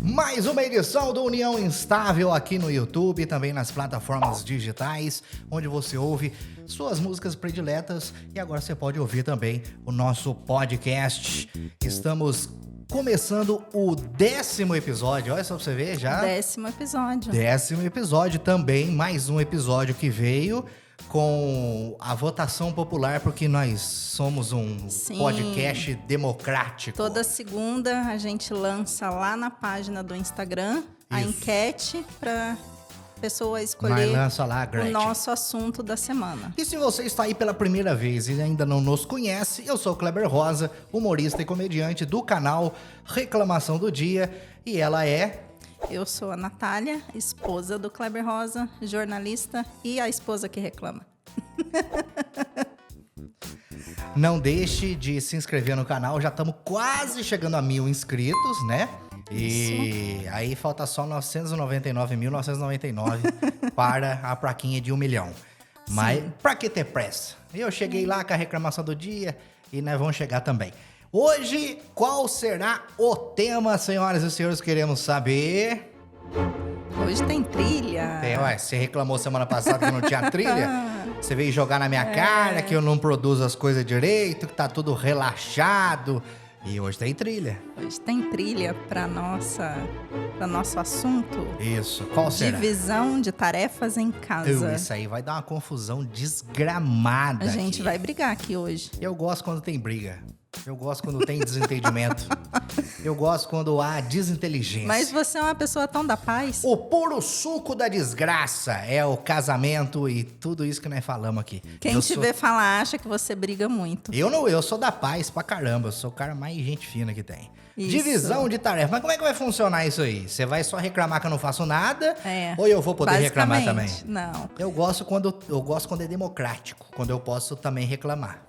Mais uma edição do União Instável aqui no YouTube, também nas plataformas digitais, onde você ouve suas músicas prediletas e agora você pode ouvir também o nosso podcast. Estamos começando o 10º episódio, olha só pra você ver já. 10º episódio. 10º episódio também, mais um episódio que veio com a votação popular, porque nós somos um podcast democrático. Toda segunda a gente lança lá na página do Instagram a enquete para pessoa escolher lá, o nosso assunto da semana. E se você está aí pela primeira vez e ainda não nos conhece, eu sou o Kleber Rosa, humorista e comediante do canal Reclamação do Dia, e ela é... Eu sou a Natália, esposa do Kleber Rosa, jornalista e a esposa que reclama. Não deixe de se inscrever no canal, já estamos quase chegando a 1.000 inscritos, né? E aí falta só 999.999 para a plaquinha de 1 milhão. Mas pra que ter pressa? Eu cheguei lá com a reclamação do dia e nós vamos chegar também. Hoje, qual será o tema, senhoras e senhores? Queremos saber. Hoje tem trilha. Você reclamou semana passada que não tinha trilha? Você veio jogar na minha cara que eu não produzo as coisas direito, que tá tudo relaxado. E hoje tem trilha. Hoje tem trilha para nosso assunto. Isso. Qual será? Divisão de tarefas em casa. Isso aí vai dar uma confusão desgramada. A gente vai brigar aqui hoje. Eu gosto quando tem briga. Eu gosto quando tem desentendimento. Eu gosto quando há desinteligência. Mas você é uma pessoa tão da paz. O puro suco da desgraça é o casamento e tudo isso que nós falamos aqui. Quem te vê falar acha que você briga muito. Eu sou da paz pra caramba. Eu sou o cara mais gente fina que tem. Isso. Divisão de tarefa. Mas como é que vai funcionar isso aí? Você vai só reclamar que eu não faço nada? Ou eu vou poder reclamar também? Não. Eu gosto quando é democrático. Quando eu posso também reclamar.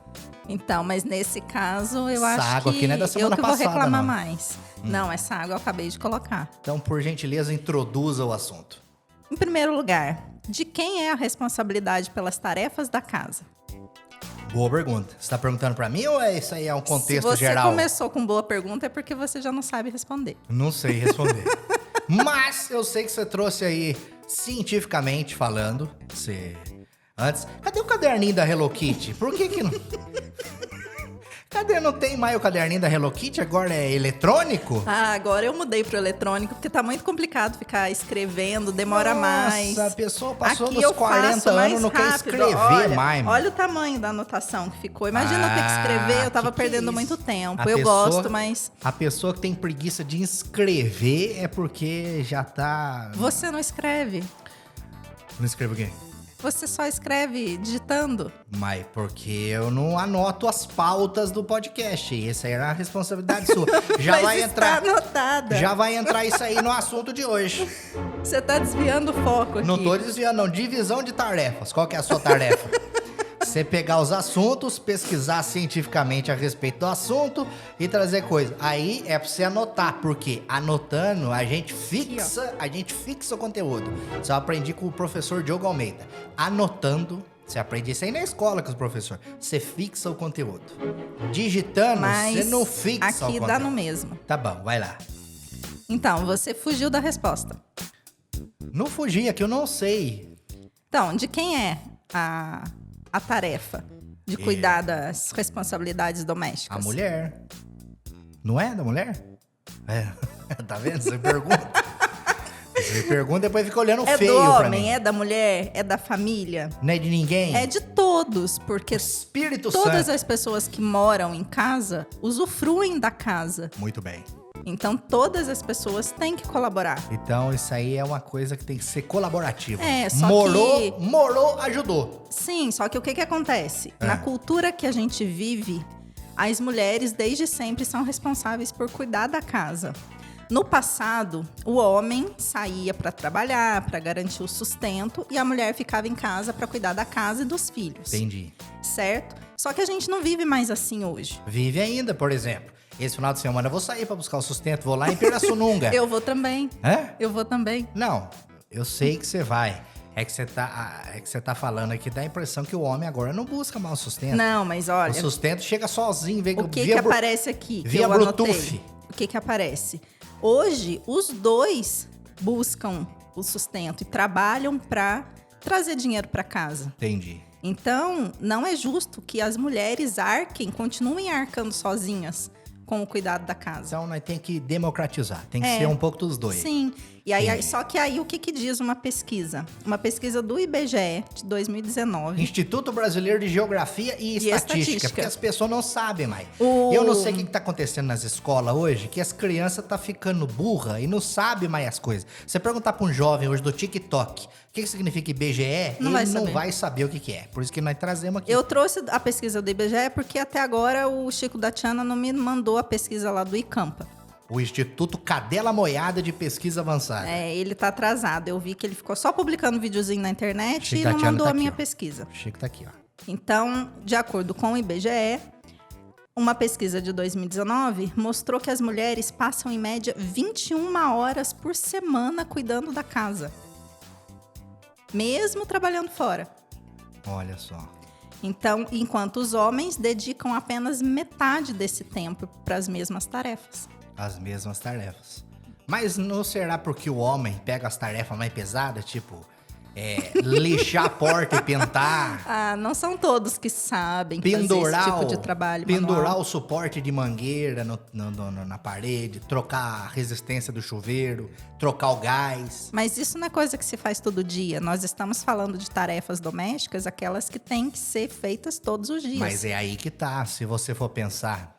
Então, mas nesse caso, eu essa acho água que aqui não é da semana eu que vou passada, reclamar não. Mais. Não, essa água eu acabei de colocar. Então, por gentileza, introduza o assunto. Em primeiro lugar, de quem é a responsabilidade pelas tarefas da casa? Boa pergunta. Você está perguntando para mim ou isso aí é um contexto geral? Se você começou com boa pergunta, é porque você já não sabe responder. Não sei responder. Mas eu sei que você trouxe aí, cientificamente falando, Antes, cadê o caderninho da Hello Kitty? Por que não... Cadê? Não tem mais o caderninho da Hello Kitty? Agora é eletrônico? Ah, agora eu mudei pro eletrônico, porque tá muito complicado ficar escrevendo, demora mais. Nossa, a pessoa passou aqui dos 40 anos, não quer escrever mais. Olha o tamanho da anotação que ficou. Imagina eu ter que escrever, eu tava perdendo muito tempo. Gosto, mas... A pessoa que tem preguiça de escrever é porque já tá... Você não escreve. Não escreve o quê? Você só escreve digitando. Mas porque eu não anoto as pautas do podcast. Essa era a responsabilidade sua. Já vai entrar. Está anotada. Já vai entrar isso aí no assunto de hoje. Você tá desviando o foco aqui. Não tô desviando, não. Divisão de tarefas. Qual que é a sua tarefa? Você pegar os assuntos, pesquisar cientificamente a respeito do assunto e trazer coisa. Aí é pra você anotar, porque anotando a gente fixa o conteúdo. Isso eu aprendi com o professor Diogo Almeida. Anotando, você aprende isso aí na escola com os professores. Você fixa o conteúdo. Digitando, você não fixa o conteúdo. Aqui dá no mesmo. Tá bom, vai lá. Então, você fugiu da resposta. Não fugi, é que eu não sei. Então, de quem é a tarefa de cuidar das responsabilidades domésticas? A mulher. Não é da mulher? É. Tá vendo? Você pergunta. Você pergunta e depois fica olhando feio pra mim. É do homem, é da mulher, é da família? Não é de ninguém? É de todos, porque Espírito todas Santo. As pessoas que moram em casa usufruem da casa. Muito bem. Então, todas as pessoas têm que colaborar. Então, isso aí é uma coisa que tem que ser colaborativa. Só Morou, ajudou. Sim, só que o que acontece? Na cultura que a gente vive, as mulheres, desde sempre, são responsáveis por cuidar da casa. No passado, o homem saía para trabalhar, para garantir o sustento, e a mulher ficava em casa para cuidar da casa e dos filhos. Entendi. Certo? Só que a gente não vive mais assim hoje. Vive ainda, por exemplo. Esse final de semana eu vou sair para buscar o sustento, vou lá em Pirassununga. Eu vou também. Hã? Eu vou também. Não, eu sei que você vai. É que você tá falando aqui, dá a impressão que o homem agora não busca mais o sustento. Não, mas olha... O sustento chega sozinho, o que aparece aqui, que via eu Bluetooth. anotei? o que aparece? Hoje, os dois buscam o sustento e trabalham para trazer dinheiro para casa. Entendi. Então, não é justo que as mulheres continuem arcando sozinhas com o cuidado da casa. Então, nós temos que democratizar. Tem que ser um pouco dos dois. Sim. E aí, só que aí, o que diz uma pesquisa? Uma pesquisa do IBGE, de 2019. Instituto Brasileiro de Geografia e Estatística. Porque as pessoas não sabem mais. Eu não sei o que está acontecendo nas escolas hoje, que as crianças estão ficando burra e não sabem mais as coisas. Você perguntar para um jovem hoje do TikTok o que significa IBGE, ele não vai saber o que é. Por isso que nós trazemos aqui. Eu trouxe a pesquisa do IBGE porque até agora o Chico da Tiana não me mandou a pesquisa lá do ICAMPA. O Instituto Cadela Moiada de Pesquisa Avançada. Ele tá atrasado. Eu vi que ele ficou só publicando videozinho na internet Chico e não mandou tá a minha aqui, pesquisa. O Chico tá aqui, ó. Então, de acordo com o IBGE, uma pesquisa de 2019 mostrou que as mulheres passam, em média, 21 horas por semana cuidando da casa. Mesmo trabalhando fora. Olha só. Então, enquanto os homens dedicam apenas metade desse tempo para as mesmas tarefas. As mesmas tarefas. Mas não será porque o homem pega as tarefas mais pesadas, tipo, lixar a porta e pintar? Ah, não são todos que sabem pendurar fazer esse tipo de trabalho pendurar manual. o suporte de mangueira na parede, trocar a resistência do chuveiro, trocar o gás. Mas isso não é coisa que se faz todo dia. Nós estamos falando de tarefas domésticas, aquelas que têm que ser feitas todos os dias. Mas é aí que tá, se você for pensar.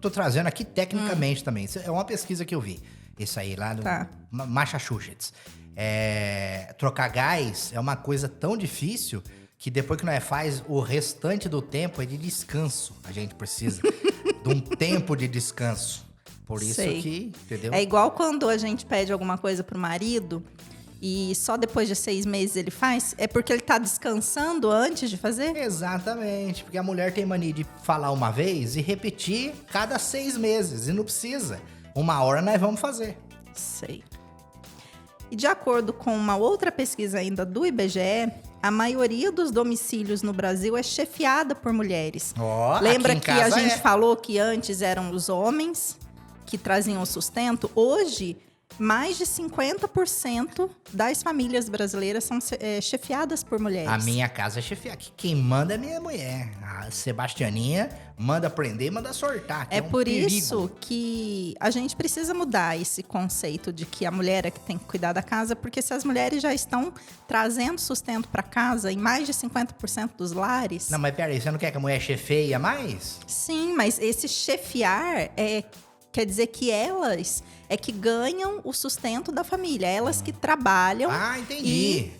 Tô trazendo aqui tecnicamente também. Isso é uma pesquisa que eu vi. Isso aí lá no Massachusetts. Trocar gás é uma coisa tão difícil que depois que nós faz, o restante do tempo é de descanso. A gente precisa de um tempo de descanso. Por isso que, entendeu? É igual quando a gente pede alguma coisa pro marido e só depois de 6 meses ele faz, é porque ele tá descansando antes de fazer? Exatamente, porque a mulher tem mania de falar uma vez e repetir cada 6 meses, e não precisa. Uma hora nós vamos fazer. Sei. E de acordo com uma outra pesquisa ainda do IBGE, a maioria dos domicílios no Brasil é chefiada por mulheres. Lembra que a gente falou que antes eram os homens que traziam o sustento? Hoje, mais de 50% das famílias brasileiras são chefiadas por mulheres. A minha casa é chefiada. Quem manda é minha mulher. A Sebastianinha manda prender e manda sortar. É por isso que a gente precisa mudar esse conceito de que a mulher é que tem que cuidar da casa, porque se as mulheres já estão trazendo sustento para casa em mais de 50% dos lares... Não, mas peraí, você não quer que a mulher chefeia mais? Sim, mas esse chefiar quer dizer que elas é que ganham o sustento da família. Elas que trabalham entendi.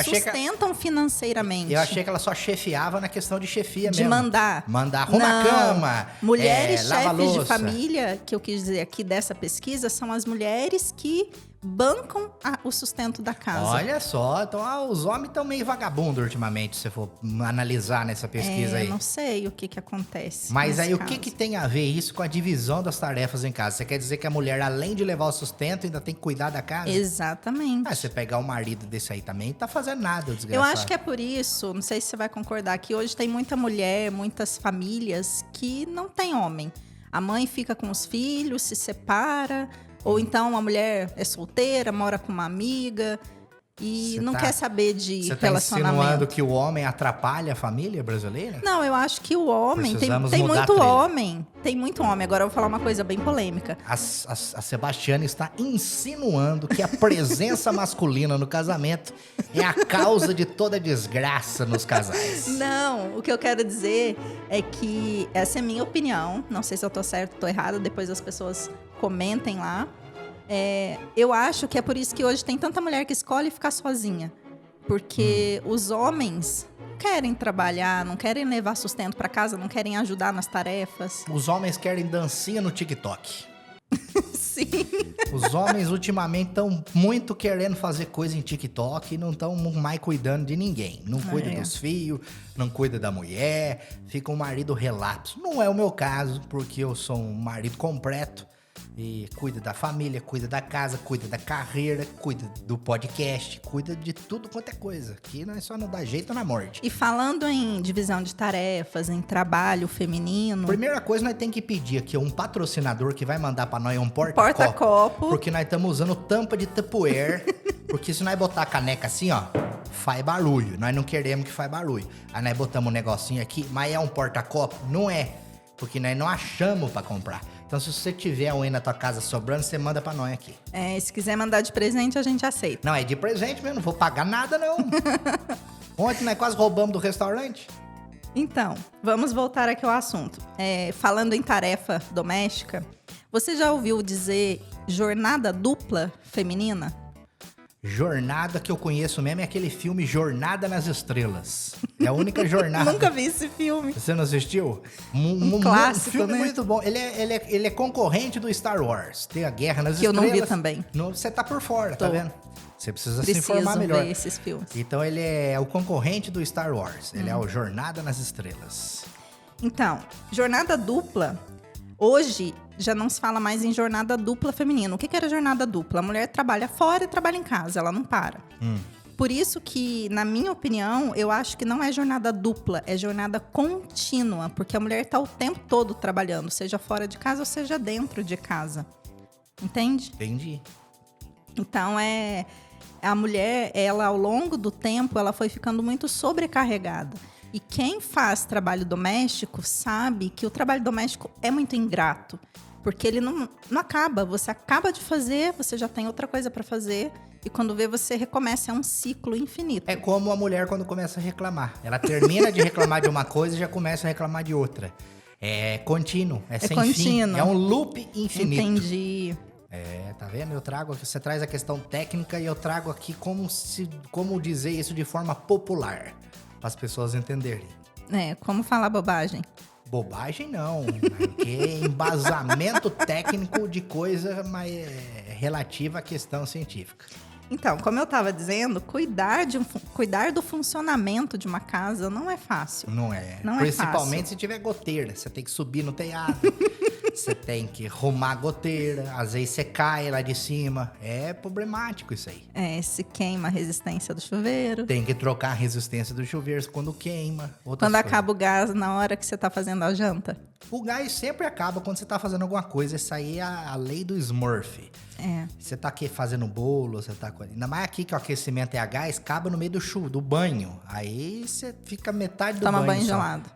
sustentam financeiramente. Eu achei que ela só chefiava na questão de chefia mesmo. De mandar. Mandar, arruma a cama, mulheres lava a chefes louça. de família, que eu quis dizer aqui dessa pesquisa, são as mulheres que bancam o sustento da casa. Olha só, então os homens estão meio vagabundos ultimamente, se você for analisar nessa pesquisa aí. Eu não sei o que acontece. Mas aí o que tem a ver isso com a divisão das tarefas em casa? Você quer dizer que a mulher, além de levar o sustento, ainda tem que cuidar da casa? Exatamente. Você pegar o marido desse aí também, não tá fazendo nada, o desgraçado. Eu acho que é por isso, não sei se você vai concordar, que hoje tem muita mulher, muitas famílias que não tem homem. A mãe fica com os filhos, se separa... Ou então a mulher é solteira, mora com uma amiga e não quer saber de relacionamento. Você tá insinuando que o homem atrapalha a família brasileira? Não, eu acho que o homem... Tem muito homem. Tem muito homem. Agora eu vou falar uma coisa bem polêmica. A Sebastiana está insinuando que a presença masculina no casamento é a causa de toda desgraça nos casais. Não, o que eu quero dizer é que essa é a minha opinião. Não sei se eu tô certo ou tô errada, depois as pessoas comentem lá. Eu acho que é por isso que hoje tem tanta mulher que escolhe ficar sozinha. Porque os homens querem trabalhar, não querem levar sustento para casa, não querem ajudar nas tarefas. Os homens querem dancinha no TikTok. Sim. Os homens ultimamente estão muito querendo fazer coisa em TikTok e não estão mais cuidando de ninguém. Não cuida dos filhos, não cuida da mulher, fica um marido relapso. Não é o meu caso, porque eu sou um marido completo. E cuida da família, cuida da casa, cuida da carreira, cuida do podcast, cuida de tudo quanto é coisa. Aqui nós só não dá jeito na morte. E falando em divisão de tarefas, em trabalho feminino... Primeira coisa, nós temos que pedir aqui um patrocinador que vai mandar pra nós um porta-copo. Porque nós estamos usando tampa de Tupperware. Porque se nós botar a caneca assim, ó, faz barulho. Nós não queremos que faz barulho. Aí nós botamos um negocinho aqui, mas é um porta-copo? Não é. Porque nós não achamos pra comprar. Então, se você tiver um aí na tua casa sobrando, você manda pra nós aqui. Se quiser mandar de presente, a gente aceita. Não, é de presente mesmo, não vou pagar nada, não. Ontem nós quase roubamos do restaurante. Então, vamos voltar aqui ao assunto. Falando em tarefa doméstica, você já ouviu dizer jornada dupla feminina? Jornada que eu conheço mesmo é aquele filme Jornada nas Estrelas. É a única jornada. Nunca vi esse filme. Você não assistiu? Um clássico, um filme né? muito bom. Ele é concorrente do Star Wars. Tem a Guerra nas que Estrelas. Que eu não vi também. Você tá por fora, tá vendo? Você precisa se informar melhor. Ver esses filmes. Então ele é o concorrente do Star Wars. Ele é o Jornada nas Estrelas. Então, jornada dupla... Hoje, já não se fala mais em jornada dupla feminina. O que era jornada dupla? A mulher trabalha fora e trabalha em casa, ela não para. Por isso que, na minha opinião, eu acho que não é jornada dupla, é jornada contínua. Porque a mulher está o tempo todo trabalhando, seja fora de casa ou seja dentro de casa. Entende? Entendi. Então, a mulher, ela ao longo do tempo, ela foi ficando muito sobrecarregada. E quem faz trabalho doméstico sabe que o trabalho doméstico é muito ingrato. Porque ele não acaba. Você acaba de fazer, você já tem outra coisa para fazer. E quando vê, você recomeça. É um ciclo infinito. É como a mulher quando começa a reclamar. Ela termina de reclamar de uma coisa e já começa a reclamar de outra. É contínuo, é sem contínuo. fim. É um loop infinito. Entendi. Tá vendo? Você traz a questão técnica e eu trago aqui como dizer isso de forma popular. Para as pessoas entenderem. Como falar bobagem? Bobagem não, porque é embasamento técnico de coisa relativa à questão científica. Então, como eu estava dizendo, cuidar do funcionamento de uma casa não é fácil. Não é. Não Principalmente é fácil. se tiver goteira. Você tem que subir no telhado. Você tem que arrumar a goteira. Às vezes você cai lá de cima. É problemático isso aí. Se queima a resistência do chuveiro. Tem que trocar a resistência do chuveiro quando queima. Quando acaba o gás na hora que você está fazendo a janta. O gás sempre acaba quando você está fazendo alguma coisa. Isso aí é a lei do Smurf. Você tá aqui fazendo bolo, você tá... Ainda mais aqui que o aquecimento é a gás, acaba no meio do banho. Aí você fica metade do banho. Toma banho só. gelado.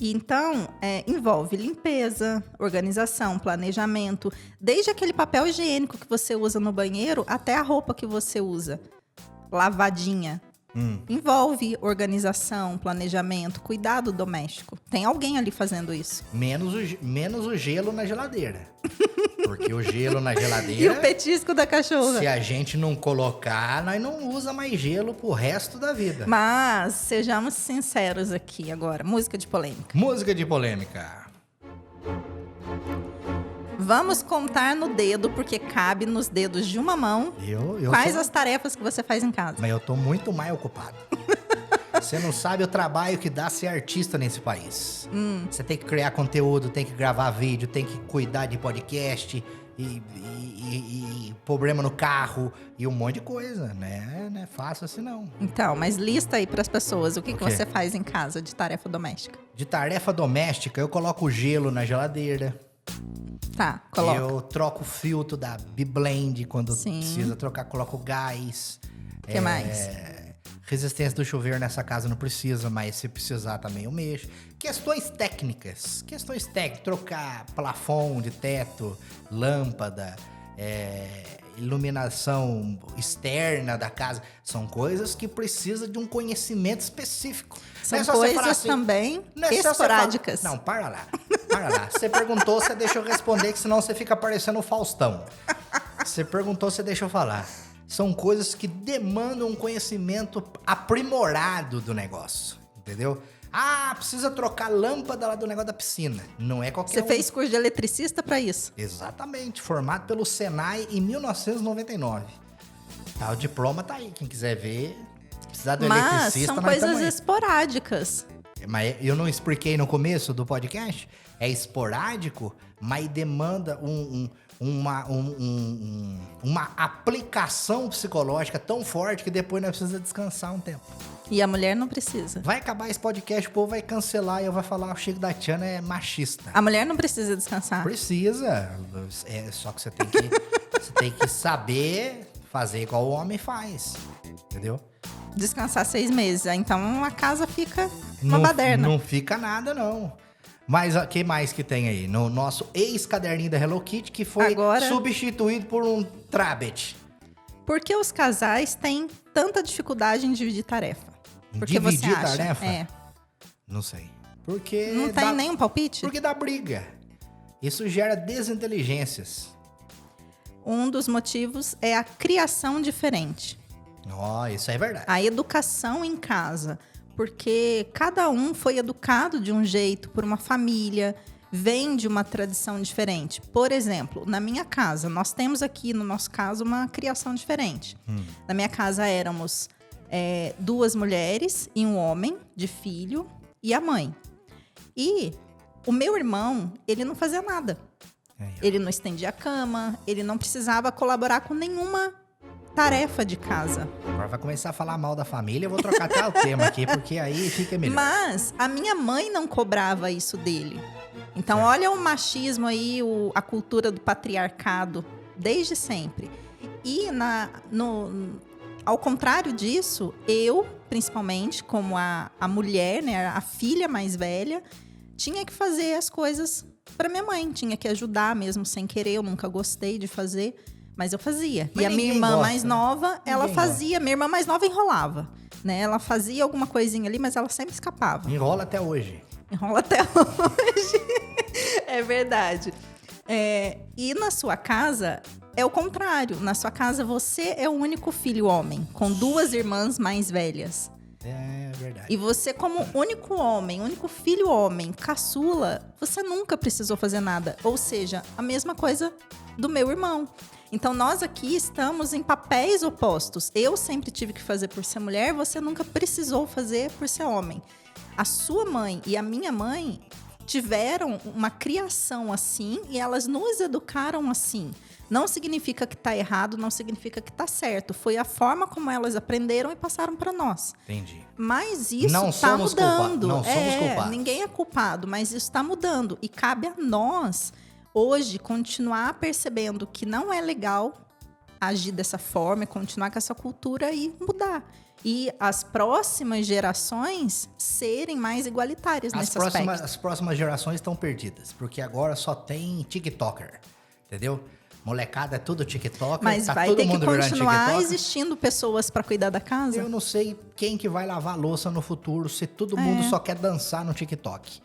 Então, envolve limpeza, organização, planejamento. Desde aquele papel higiênico que você usa no banheiro até a roupa que você usa. Lavadinha. Envolve organização, planejamento, cuidado doméstico. Tem alguém ali fazendo isso. Menos o gelo na geladeira. Porque o gelo na geladeira... E o petisco da cachorra. Se a gente não colocar, nós não usa mais gelo pro resto da vida. Mas, sejamos sinceros aqui agora. Música de polêmica. Música de polêmica. Vamos contar no dedo, porque cabe nos dedos de uma mão. Quais as tarefas que você faz em casa? Mas eu tô muito mais ocupado. Você não sabe o trabalho que dá ser artista nesse país. Você tem que criar conteúdo, tem que gravar vídeo, tem que cuidar de podcast e problema no carro e um monte de coisa, né? Não é fácil assim, não. Então, mas lista aí pras pessoas o que você faz em casa de tarefa doméstica. De tarefa doméstica, eu coloco gelo na geladeira. Tá, coloca. Eu troco o filtro da Biblend quando precisa trocar, coloco gás. O que mais? Resistência do chuveiro nessa casa não precisa, mas se precisar também eu mexo. Questões técnicas, trocar plafond de teto, lâmpada, iluminação externa da casa. São coisas que precisam de um conhecimento específico. São coisas também esporádicas. Não, para lá. Você perguntou, você deixa eu responder, que senão você fica parecendo o Faustão. Você perguntou, você deixa eu falar. São coisas que demandam um conhecimento aprimorado do negócio, entendeu? Precisa trocar a lâmpada lá do negócio da piscina. Não é qualquer Você fez curso de eletricista para isso? Exatamente, formado pelo Senai em 1999. O diploma tá aí, quem quiser ver. Precisar do eletricista, mas são coisas esporádicas. Mas eu não expliquei no começo do podcast? É esporádico, mas demanda uma aplicação psicológica tão forte que depois nós precisamos descansar um tempo. E a mulher não precisa. Vai acabar esse podcast, o povo vai cancelar e eu vou falar o Chico da Tiana é machista. A mulher não precisa descansar. Precisa. Só que você tem que saber fazer igual o homem faz. Entendeu? Descansar 6 meses. Então a casa fica uma baderna. Não fica nada, não. Mas o que mais que tem aí? No nosso ex-caderninho da Hello Kitty, que foi substituído por um Trabet. Por que os casais têm tanta dificuldade em dividir tarefa? Porque dividir você acha? tarefa? É. Não sei. Porque não tem nenhum palpite? Porque dá briga. Isso gera desinteligências. Um dos motivos é a criação diferente. Isso é verdade. A educação em casa. Porque cada um foi educado de um jeito por uma família, vem de uma tradição diferente. Por exemplo, na minha casa, nós temos aqui, no nosso caso, uma criação diferente. Na minha casa éramos 2 mulheres e um homem de filho e a mãe. E o meu irmão, ele não fazia nada. Ele não estendia a cama, ele não precisava colaborar com nenhuma tarefa de casa. Agora vai começar a falar mal da família, eu vou trocar até o tema aqui, porque aí fica melhor. Mas a minha mãe não cobrava isso dele. Então, olha o machismo aí, a cultura do patriarcado, desde sempre. E ao contrário disso, eu, principalmente, como a mulher, né, a filha mais velha, tinha que fazer as coisas para minha mãe. Tinha que ajudar mesmo sem querer, eu nunca gostei de fazer. Mas eu fazia. Mas e a minha irmã mais nova, ela ninguém fazia. Minha irmã mais nova enrolava, né? Ela fazia alguma coisinha ali, mas ela sempre escapava. Enrola até hoje. Enrola até hoje. É verdade. E na sua casa, é o contrário. Na sua casa, você é o único filho homem, com 2 irmãs mais velhas. É verdade. E você, como único homem, único filho homem, caçula, você nunca precisou fazer nada. Ou seja, a mesma coisa do meu irmão. Então, nós aqui estamos em papéis opostos. Eu sempre tive que fazer por ser mulher, você nunca precisou fazer por ser homem. A sua mãe e a minha mãe tiveram uma criação assim e elas nos educaram assim. Não significa que está errado, não significa que está certo. Foi a forma como elas aprenderam e passaram para nós. Entendi. Mas isso está mudando. Não somos culpados. Ninguém é culpado, mas isso está mudando. E cabe a nós, hoje, continuar percebendo que não é legal agir dessa forma, continuar com essa cultura e mudar. E as próximas gerações serem mais igualitárias nesse aspecto. As próximas gerações estão perdidas, porque agora só tem TikToker, entendeu? Molecada é tudo TikToker. Mas tá vai todo ter que mundo virando continuar TikToker. Existindo pessoas para cuidar da casa? Eu não sei quem que vai lavar a louça no futuro se todo mundo só quer dançar no TikTok,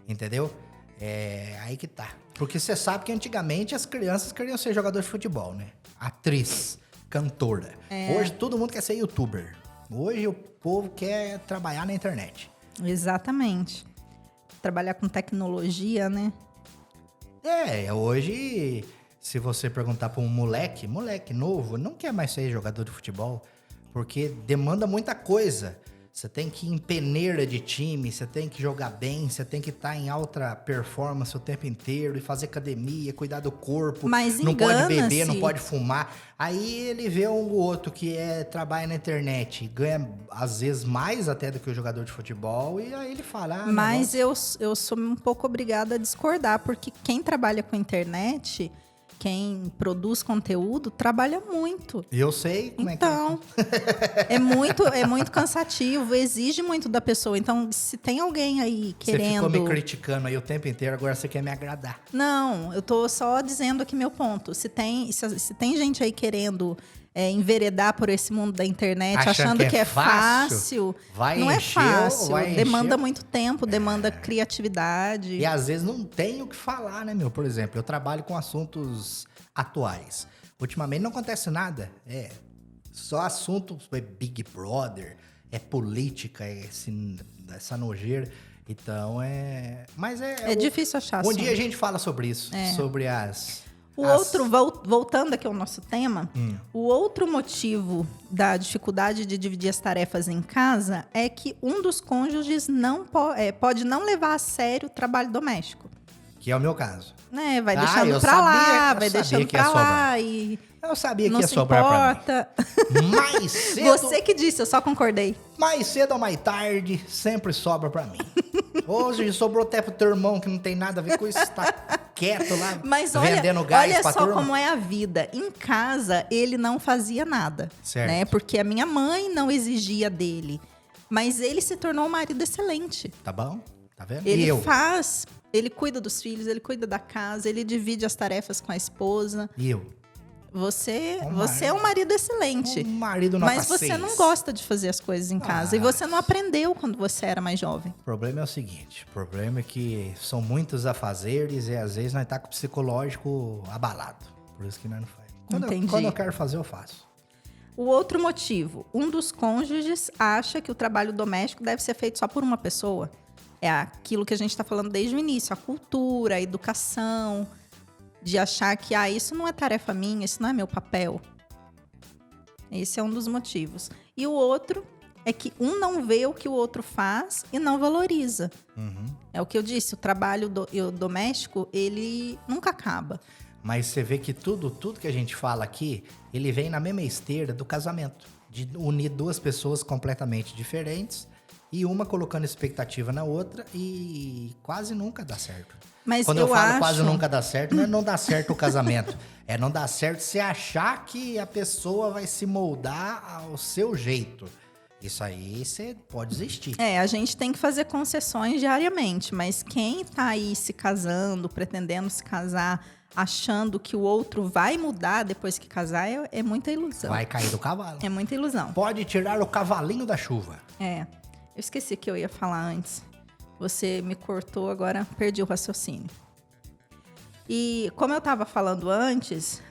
entendeu? É aí que tá. Porque você sabe que antigamente as crianças queriam ser jogador de futebol, né? Atriz, cantora. Hoje todo mundo quer ser youtuber. Hoje o povo quer trabalhar na internet. Exatamente. Trabalhar com tecnologia, né? Hoje, se você perguntar para um moleque novo, não quer mais ser jogador de futebol, porque demanda muita coisa. Você tem que ir em peneira de time, você tem que jogar bem, você tem que estar em alta performance o tempo inteiro e fazer academia, cuidar do corpo. Mas não pode beber, não pode fumar. Aí ele vê um outro que trabalha na internet, ganha às vezes mais até do que o jogador de futebol, e aí ele fala... Mas eu sou um pouco obrigada a discordar, porque quem trabalha com internet... Quem produz conteúdo trabalha muito. Eu sei como é que é. Então, é muito cansativo, exige muito da pessoa. Então, se tem alguém aí querendo... Você ficou me criticando aí o tempo inteiro, agora você quer me agradar. Não, eu tô só dizendo aqui meu ponto. Se tem gente aí querendo enveredar por esse mundo da internet, achando que é fácil, não é fácil. Demanda muito tempo, demanda criatividade. E às vezes não tem o que falar, né, meu? Por exemplo, eu trabalho com assuntos atuais. Ultimamente não acontece nada. Só assunto Big Brother, política, essa nojeira. Então, Mas é difícil achar Um dia a gente fala sobre isso, sobre Voltando aqui ao nosso tema, o outro motivo da dificuldade de dividir as tarefas em casa é que um dos cônjuges pode não levar a sério o trabalho doméstico. Que é o meu caso. Né? Vai deixando pra lá, vai deixando pra lá e... Eu sabia que não ia se sobrar importa. pra mim. Mais cedo... Você que disse, eu só concordei. Mais cedo ou mais tarde, sempre sobra pra mim. Hoje sobrou até pro teu irmão, que não tem nada a ver com isso. Tá quieto lá, mas vendendo gás olha pra só turma. como é a vida. Em casa, ele não fazia nada. Certo. Né? Porque a minha mãe não exigia dele. Mas ele se tornou um marido excelente. Tá bom? Tá vendo? Ele E eu? ele cuida dos filhos, ele cuida da casa, ele divide as tarefas com a esposa. E eu? Você é um marido excelente. Um marido nota Mas você 6. não gosta de fazer as coisas em casa. E você não aprendeu quando você era mais jovem. O problema é o seguinte. O problema é que são muitos afazeres e às vezes nós tá com o psicológico abalado. Por isso que nós não faz. Entendi. Quando eu quero fazer, eu faço. O outro motivo. Um dos cônjuges acha que o trabalho doméstico deve ser feito só por uma pessoa. É aquilo que a gente está falando desde o início. A cultura, a educação... De achar que, isso não é tarefa minha, isso não é meu papel. Esse é um dos motivos. E o outro é que um não vê o que o outro faz e não valoriza. É o que eu disse, o trabalho doméstico, ele nunca acaba. Mas você vê que tudo que a gente fala aqui, ele vem na mesma esteira do casamento. De unir duas pessoas completamente diferentes e uma colocando expectativa na outra e quase nunca dá certo. Mas quando eu falo quase nunca dá certo, não é não dá certo o casamento. É não dar certo você achar que a pessoa vai se moldar ao seu jeito. Isso aí você pode desistir. A gente tem que fazer concessões diariamente. Mas quem tá aí se casando, pretendendo se casar, achando que o outro vai mudar depois que casar, é muita ilusão. Vai cair do cavalo. É muita ilusão. Pode tirar o cavalinho da chuva. Eu esqueci o que eu ia falar antes. Você me cortou, agora perdi o raciocínio. E como eu estava falando antes,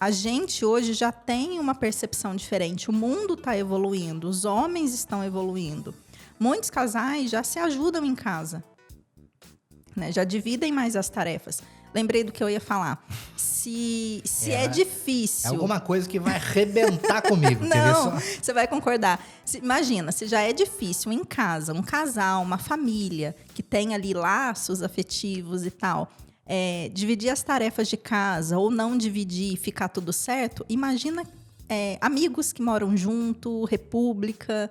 a gente hoje já tem uma percepção diferente. O mundo está evoluindo, os homens estão evoluindo. Muitos casais já se ajudam em casa, né? Já dividem mais as tarefas. Lembrei do que eu ia falar. Se é difícil... É alguma coisa que vai arrebentar comigo. Não, você vai concordar. Imagina, se já é difícil em casa, um casal, uma família, que tem ali laços afetivos e tal, dividir as tarefas de casa ou não dividir e ficar tudo certo, imagina amigos que moram junto, república,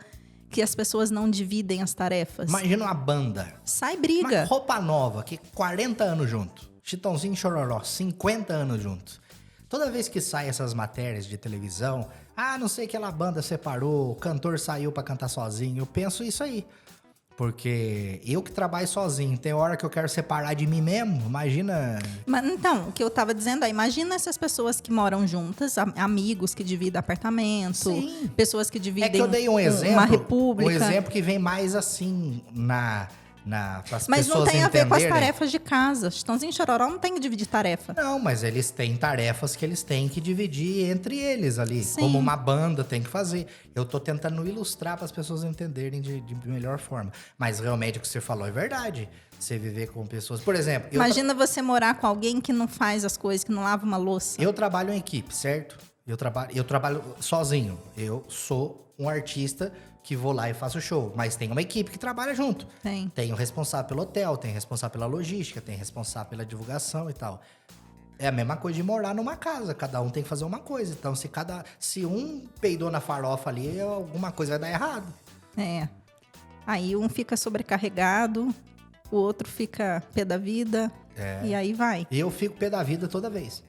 que as pessoas não dividem as tarefas. Imagina uma banda. Sai briga. Uma roupa nova, que 40 anos junto. Chitãozinho e Chororó, 50 anos juntos. Toda vez que saem essas matérias de televisão, não sei que aquela banda separou, o cantor saiu pra cantar sozinho, eu penso isso aí. Porque eu que trabalho sozinho, tem hora que eu quero separar de mim mesmo, imagina... Mas, então, o que eu tava dizendo imagina essas pessoas que moram juntas, amigos que dividem apartamento, Sim. Pessoas que dividem que eu dei um exemplo, uma república. Um exemplo que vem mais assim, para as mas pessoas não tem a ver com as entenderem. tarefas de casa. Chitãozinho e Chororó não tem que dividir tarefa. Não, mas eles têm tarefas que eles têm que dividir entre eles ali. Sim. Como uma banda tem que fazer. Eu tô tentando ilustrar para as pessoas entenderem de melhor forma. Mas realmente o que você falou é verdade. Você viver com pessoas... Por exemplo... Imagina você morar com alguém que não faz as coisas, que não lava uma louça. Eu trabalho em equipe, certo? Eu trabalho sozinho. Eu sou um artista que vou lá e faço show. Mas tem uma equipe que trabalha junto. Tem o responsável pelo hotel, tem o responsável pela logística, tem o responsável pela divulgação e tal. É a mesma coisa de morar numa casa. Cada um tem que fazer uma coisa. Então, se um peidou na farofa ali, alguma coisa vai dar errado. Aí um fica sobrecarregado, o outro fica pé da vida. E aí vai. Eu fico pé da vida toda vez.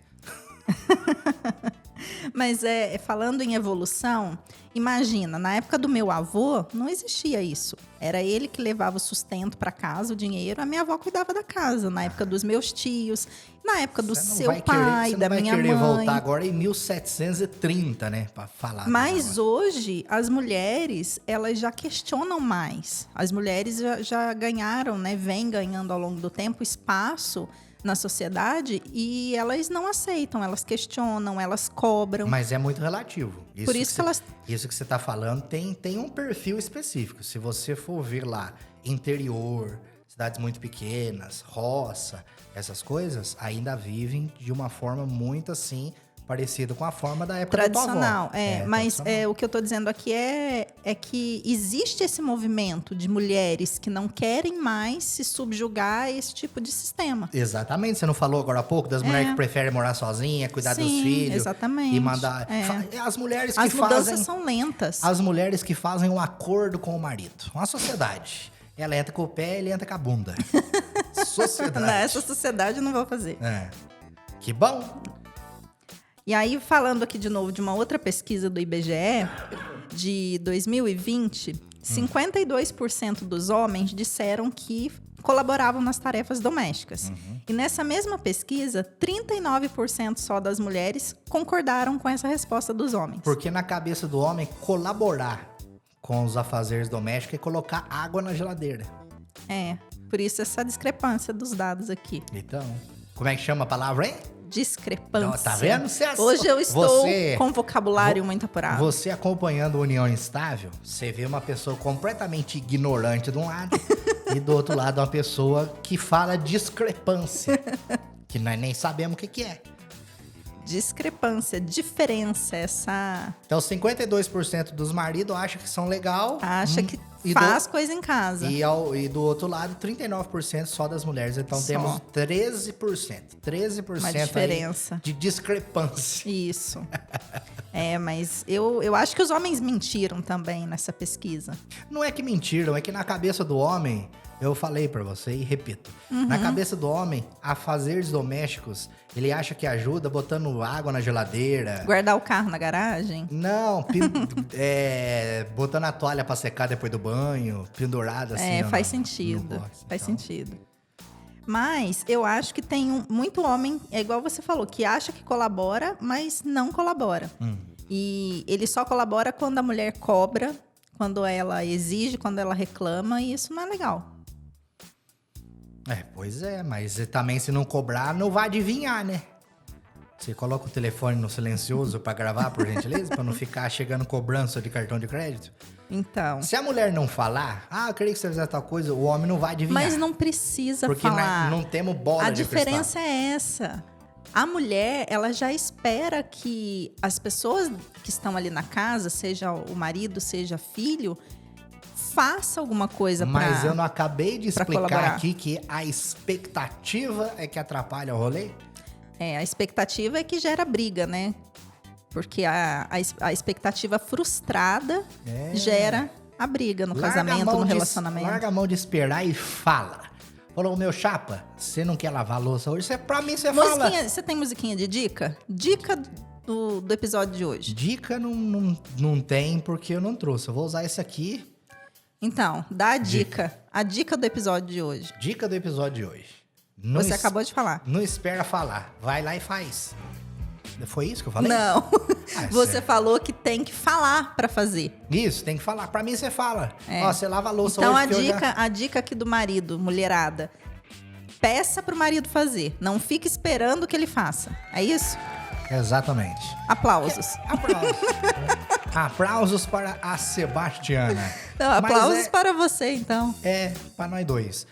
Mas falando em evolução, imagina, na época do meu avô, não existia isso. Era ele que levava o sustento para casa, o dinheiro, a minha avó cuidava da casa. Na época dos meus tios, na época do seu pai, da minha mãe. Você não vai querer voltar agora em 1730, né, para falar. Mas hoje, as mulheres, elas já questionam mais. As mulheres já ganharam, né, vêm ganhando ao longo do tempo espaço na sociedade e elas não aceitam, elas questionam, elas cobram. Mas é muito relativo. Por isso que elas... Isso que você está falando tem um perfil específico. Se você for ver lá interior, cidades muito pequenas, roça, essas coisas, ainda vivem de uma forma muito assim, parecida com a forma da época tradicional. da tua avó. Mas tradicional. o que eu tô dizendo aqui é que existe esse movimento de mulheres que não querem mais se subjugar a esse tipo de sistema. Exatamente, você não falou agora há pouco das mulheres que preferem morar sozinha, cuidar dos filhos. Exatamente. E mandar. As mulheres que As mudanças fazem. são lentas. As mulheres que fazem um acordo com o marido. Uma sociedade. Ela entra com o pé, ele entra com a bunda. Sociedade. Nessa sociedade eu não vou fazer. Que bom. E aí, falando aqui de novo de uma outra pesquisa do IBGE, de 2020, 52% dos homens disseram que colaboravam nas tarefas domésticas. E nessa mesma pesquisa, 39% só das mulheres concordaram com essa resposta dos homens. Porque na cabeça do homem, colaborar com os afazeres domésticos é colocar água na geladeira. Por isso essa discrepância dos dados aqui. Então, como é que chama a palavra, hein? Discrepância. Não, tá vendo? Hoje eu estou com vocabulário muito apurado. Você acompanhando União Estável, você vê uma pessoa completamente ignorante de um lado e do outro lado uma pessoa que fala discrepância, que nós nem sabemos o que é. Discrepância, diferença, essa... Então, 52% dos maridos acham que são legal. Acha que faz coisa em casa. E do outro lado, 39% só das mulheres. Então, temos 13%. 13% uma diferença. Aí de discrepância. Isso. Mas eu acho que os homens mentiram também nessa pesquisa. Não é que mentiram, é que na cabeça do homem... Eu falei pra você e repito. Na cabeça do homem, afazeres domésticos, ele acha que ajuda botando água na geladeira. Guardar o carro na garagem? Não, botando a toalha pra secar depois do banho, pendurada assim. Faz sentido. Faz sentido. Mas eu acho que tem muito homem, é igual você falou, que acha que colabora, mas não colabora. E ele só colabora quando a mulher cobra, quando ela exige, quando ela reclama, e isso não é legal. Pois é, mas também se não cobrar, não vai adivinhar, né? Você coloca o telefone no silencioso pra gravar, por gentileza, pra não ficar chegando cobrança de cartão de crédito. Então. Se a mulher não falar, eu queria que você fizesse tal coisa, o homem não vai adivinhar. Mas não precisa porque falar. Porque não temos bola de cristal. A diferença é essa. A mulher, ela já espera que as pessoas que estão ali na casa, seja o marido, seja filho, faça alguma coisa para Mas eu não acabei de explicar colaborar. Aqui que a expectativa é que atrapalha o rolê? A expectativa é que gera briga, né? Porque a expectativa frustrada gera a briga no casamento, no relacionamento. Larga a mão de esperar e fala. Falou, meu chapa, você não quer lavar a louça hoje? Pra mim, você fala. Você tem musiquinha de dica? Dica do episódio de hoje. Dica não tem, porque eu não trouxe. Eu vou usar esse aqui. Então, dá a dica. A dica do episódio de hoje. Dica do episódio de hoje. Você acabou de falar. Não espera falar. Vai lá e faz. Foi isso que eu falei? Não. Você falou que tem que falar pra fazer. Isso, tem que falar. Pra mim, você fala. Você lava a louça então, hoje. Então, a dica aqui do marido, mulherada. Peça pro marido fazer. Não fique esperando que ele faça. É isso? Exatamente. Aplausos. Aplausos. Aplausos para a Sebastiana. Não, aplausos para você, então. Para nós dois.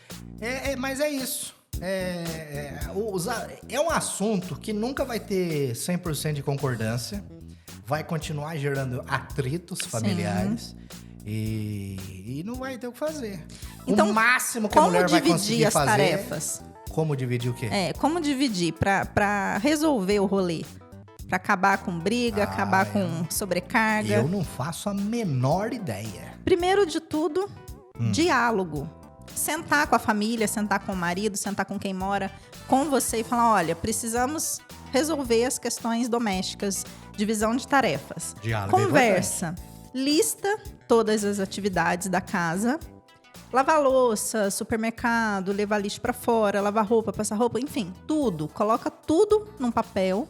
Mas é isso. É um assunto que nunca vai ter 100% de concordância. Vai continuar gerando atritos familiares. E não vai ter o que fazer. Então, o máximo que a mulher vai conseguir fazer... tarefas? Como dividir o quê? Como dividir para resolver o rolê. Pra acabar com briga, acabar com sobrecarga. Eu não faço a menor ideia. Primeiro de tudo, diálogo. Sentar com a família, sentar com o marido, sentar com quem mora com você e falar, olha, precisamos resolver as questões domésticas, divisão de tarefas. Diálogo Conversa. Lista todas as atividades da casa. Lavar louça, supermercado, levar lixo pra fora, lavar roupa, passar roupa, enfim, tudo. Coloca tudo num papel.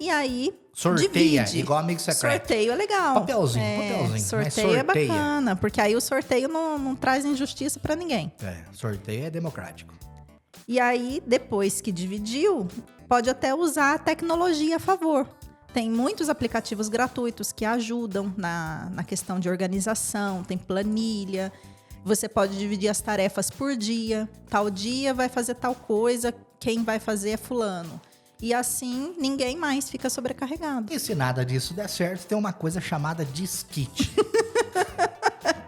E aí, sorteia, divide. Igual amigo secreto. Sorteio é legal. Papelzinho. Sorteio é bacana, porque aí o sorteio não traz injustiça pra ninguém. Sorteio é democrático. E aí, depois que dividiu, pode até usar a tecnologia a favor. Tem muitos aplicativos gratuitos que ajudam na questão de organização, tem planilha. Você pode dividir as tarefas por dia. Tal dia vai fazer tal coisa, quem vai fazer é fulano. E assim, ninguém mais fica sobrecarregado. E se nada disso der certo, tem uma coisa chamada disquite.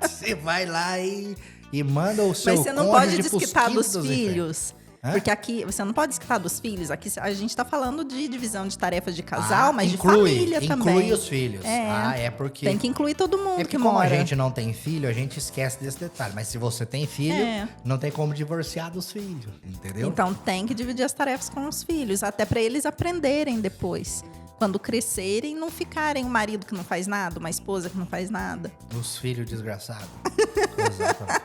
Você vai lá e manda o seu Mas você não pode cônjuge pros desquitar dos quintos infernos. filhos. Hã? Porque aqui, você não pode desquitar dos filhos. Aqui a gente tá falando de divisão de tarefas de casal, mas inclui, de família também. Inclui os filhos. É. É porque... Tem que incluir todo mundo É porque que como mora. a gente não tem filho, a gente esquece desse detalhe. Mas se você tem filho, não tem como divorciar dos filhos, entendeu? Então tem que dividir as tarefas com os filhos, até para eles aprenderem depois. Quando crescerem, não ficarem um marido que não faz nada, uma esposa que não faz nada. Os filhos desgraçados. Exatamente.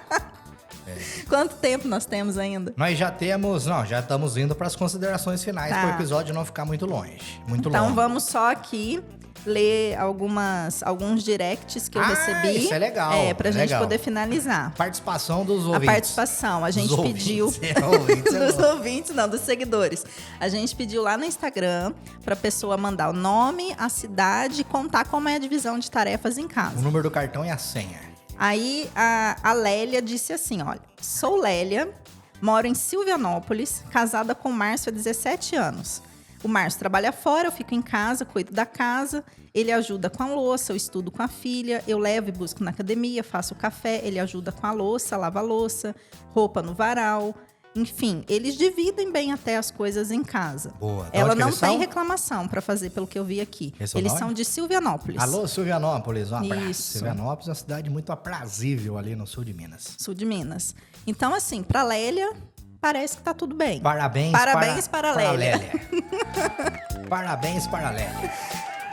Quanto tempo nós temos ainda? Nós já estamos indo para as considerações finais, Tá. para o episódio não ficar muito longe. Muito Então longe. vamos só aqui ler alguns directs que eu recebi. Isso é legal. Pra gente poder finalizar. Participação dos A ouvintes. participação, a gente Dos pediu ouvintes. Ouvintes é dos bom. ouvintes, não, dos seguidores. A gente pediu lá no Instagram pra pessoa mandar o nome, a cidade e contar como é a divisão de tarefas em casa. O número do cartão e a senha. Aí a Lélia disse assim, olha, sou Lélia, moro em Silvianópolis, casada com o Márcio há 17 anos. O Márcio trabalha fora, eu fico em casa, cuido da casa, ele ajuda com a louça, eu estudo com a filha, eu levo e busco na academia, faço o café, ele ajuda com a louça, lava a louça, roupa no varal. Enfim, eles dividem bem até as coisas em casa. Boa. De Ela onde que não eles tem são? reclamação pra fazer, pelo que eu vi aqui. Esse é o Eles nome? são de Silvianópolis. Alô, Silvianópolis, um abraço. Isso. Silvianópolis é uma cidade muito aprazível ali no sul de Minas. Sul de Minas. Então, assim, pra Lélia, parece que tá tudo bem. Parabéns para a Lélia. Parabéns para a Lélia.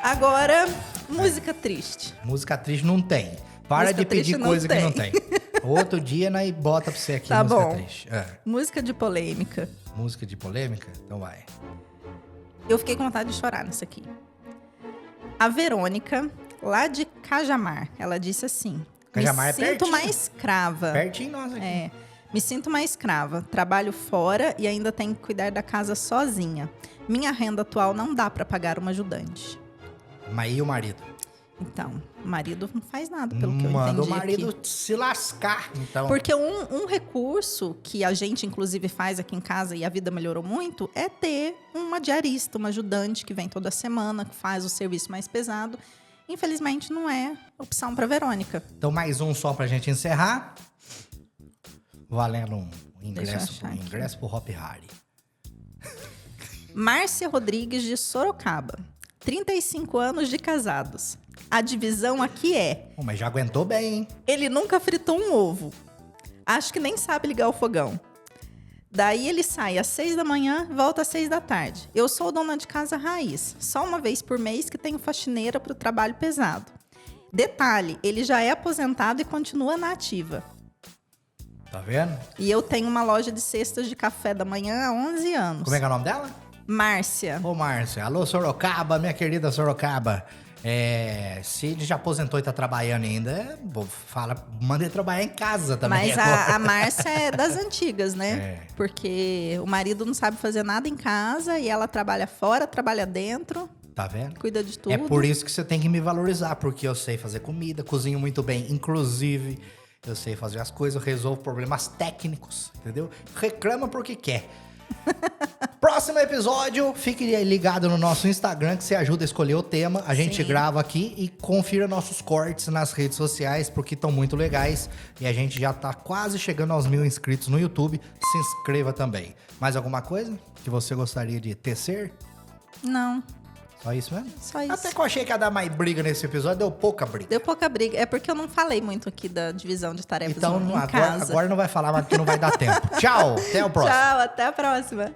Agora, música triste. Música triste não tem. Para Música de pedir triste não coisa que tem. não tem. Outro dia, nós bota pra você aqui Tá música bom. triste. Música de polêmica. Música de polêmica? Então vai. Eu fiquei com vontade de chorar nisso aqui. A Verônica, lá de Cajamar, ela disse assim: Cajamar me é sinto pertinho. uma escrava. Pertinho nós aqui. É, me sinto uma escrava. Trabalho fora e ainda tenho que cuidar da casa sozinha. Minha renda atual não dá pra pagar uma ajudante. Mas e o marido? Então, o marido não faz nada, pelo que eu Manda entendi o marido aqui. se lascar, então. Porque um recurso que a gente, inclusive, faz aqui em casa e a vida melhorou muito é ter uma diarista, uma ajudante que vem toda semana, que faz o serviço mais pesado. Infelizmente, não é opção para Verônica. Então, mais um só pra gente encerrar. Valendo um Deixa eu achar aqui. ingresso pro Hop Harry. Márcia Rodrigues, de Sorocaba. 35 anos de casados. A divisão aqui é: Mas já aguentou bem, hein? ele nunca fritou um ovo. Acho que nem sabe ligar o fogão. Daí ele sai às 6 da manhã, volta às 6 da tarde. Eu sou dona de casa raiz. Só uma vez por mês que tenho faxineira para o trabalho pesado. Detalhe, ele já é aposentado e continua na ativa. Tá vendo? E eu tenho uma loja de cestas de café da manhã há 11 anos. Como é que é o nome dela? Márcia. Ô, Márcia. Alô, Sorocaba, minha querida Sorocaba. Se ele já aposentou e tá trabalhando ainda, manda ele trabalhar em casa também. Mas a Márcia é das antigas, né? É. Porque o marido não sabe fazer nada em casa e ela trabalha fora, trabalha dentro, Tá vendo? cuida de tudo. É por isso que você tem que me valorizar, porque eu sei fazer comida, cozinho muito bem. Inclusive, eu sei fazer as coisas, eu resolvo problemas técnicos, entendeu? Reclama porque quer. Próximo episódio, fique ligado no nosso Instagram que você ajuda a escolher o tema. A gente Sim. grava aqui e confira nossos cortes nas redes sociais, porque estão muito legais. E a gente já tá quase chegando aos 1000 inscritos no YouTube. Se inscreva também. Mais alguma coisa que você gostaria de tecer? Não, Só isso mesmo? só isso. Até que eu achei que ia dar mais briga nesse episódio, deu pouca briga. Deu pouca briga. É porque eu não falei muito aqui da divisão de tarefas Então em agora, casa. agora não vai falar mais porque não vai dar tempo. Tchau, até o próximo. Tchau, até a próxima.